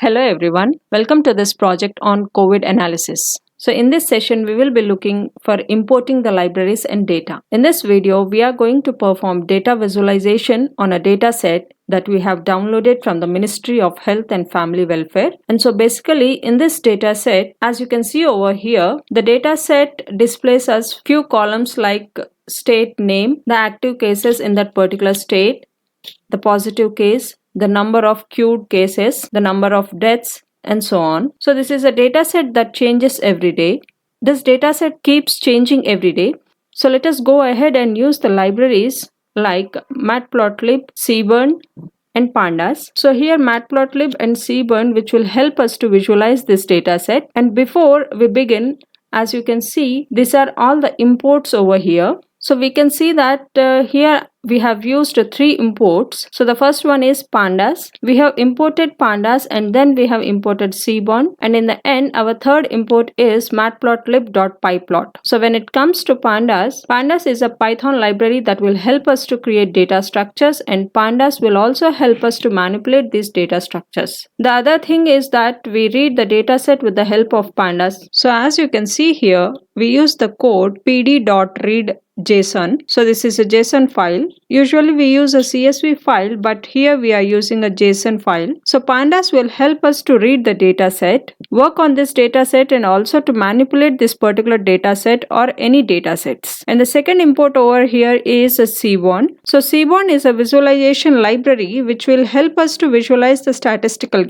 Hello everyone, welcome to this project on COVID analysis. So in this session, we will be looking for importing the libraries and data. In this video, we are going to perform data visualization on a data set that we have downloaded from the Ministry of Health and Family Welfare. And so basically in this data set, as you can see over here, the data set displays us few columns like state name, the active cases in that particular state, the positive case, the number of queued cases, the number of deaths, and so on. So this is a data set that changes every day. This data set keeps changing every day. So let us go ahead and use the libraries like matplotlib, cburn, and pandas. So here matplotlib and cburn, which will help us to visualize this data set. And before we begin, as you can see, these are all the imports over here. So we can see that here we have used 3 imports. So the first one is pandas. We have imported pandas and then we have imported cburn, and in the end our third import is matplotlib.pyplot. So when it comes to pandas is a Python library that will help us to create data structures, and pandas will also help us to manipulate these data structures. The other thing is that we read the data set with the help of pandas. So as you can see here, we use the code pd.read JSON. So this is a JSON file. Usually we use a CSV file, but here we are using a JSON file. So pandas will help us to read the data set, work on this data set, and also to manipulate this particular data set or any data sets. And the second import over here is a cburn. So cburn is a visualization library which will help us to visualize the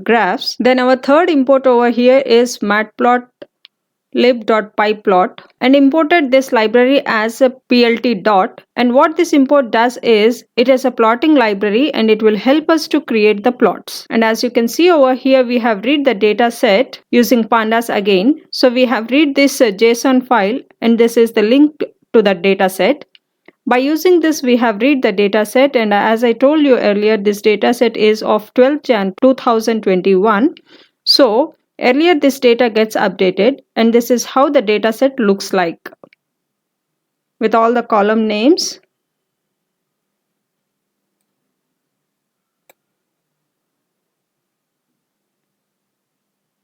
graphs. Then our third import over here is matplotlib.pyplot, and imported this library as a plt dot. And what this import does is it is a plotting library and it will help us to create the plots. And as you can see over here, we have read the data set using pandas again. So we have read this JSON file, and this is the link to the data set. By using this, we have read the data set, and as I told you earlier, this data set is of 12th Jan 2021. So earlier this data gets updated, and this is how the data set looks like with all the column names.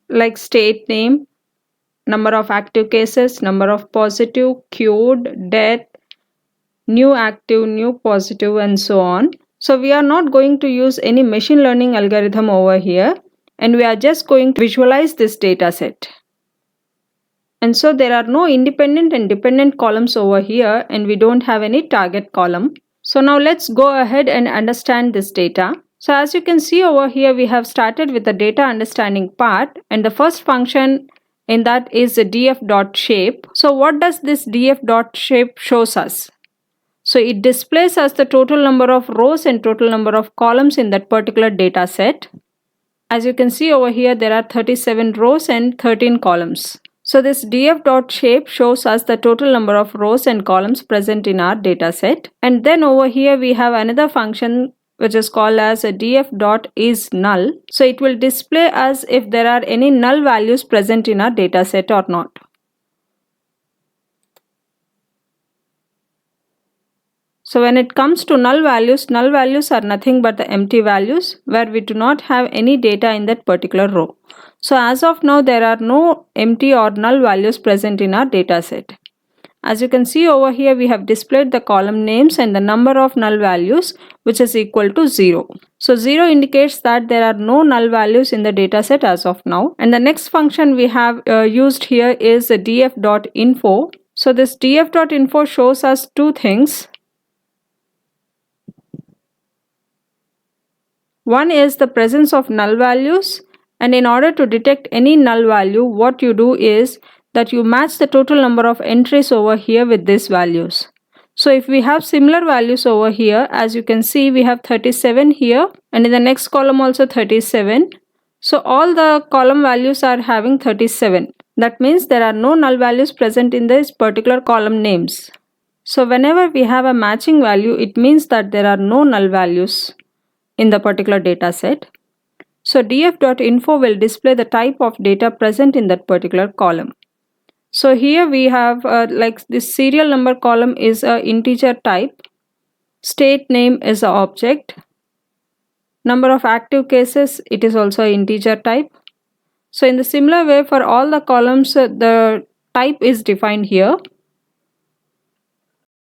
Like state name, number of active cases, number of positive, queued, death, new active, new positive, and so on. So we are not going to use any machine learning algorithm over here, and we are just going to visualize this data set. And so there are no independent and dependent columns over here, and we don't have any target column. So now let's go ahead and understand this data. So as you can see over here, we have started with the data understanding part, and the first function in that is the df.shape. So what does this df.shape shows us? So it displays us the total number of rows and total number of columns in that particular data set. As you can see over here, there are 37 rows and 13 columns. So this df.shape shows us the total number of rows and columns present in our data set. And then over here we have another function which is called as a df.isNull. So it will display us if there are any null values present in our data set or not. So when it comes to null values are nothing but the empty values where we do not have any data in that particular row. So as of now, there are no empty or null values present in our data set. As you can see over here, we have displayed the column names and the number of null values, which is equal to 0. So 0 indicates that there are no null values in the data set as of now. And the next function we have used here is the df.info. So this df.info shows us two things. One is the presence of null values, and in order to detect any null value, what you do is that you match the total number of entries over here with these values. So if we have similar values over here, as you can see, we have 37 here, and in the next column also 37. So all the column values are having 37. That means there are no null values present in this particular column names. So whenever we have a matching value, it means that there are no null values in the particular data set. So df.info will display the type of data present in that particular column. So here we have like this serial number column is a integer type, state name is an object, number of active cases, it is also an integer type, So in the similar way, for all the columns, the type is defined here.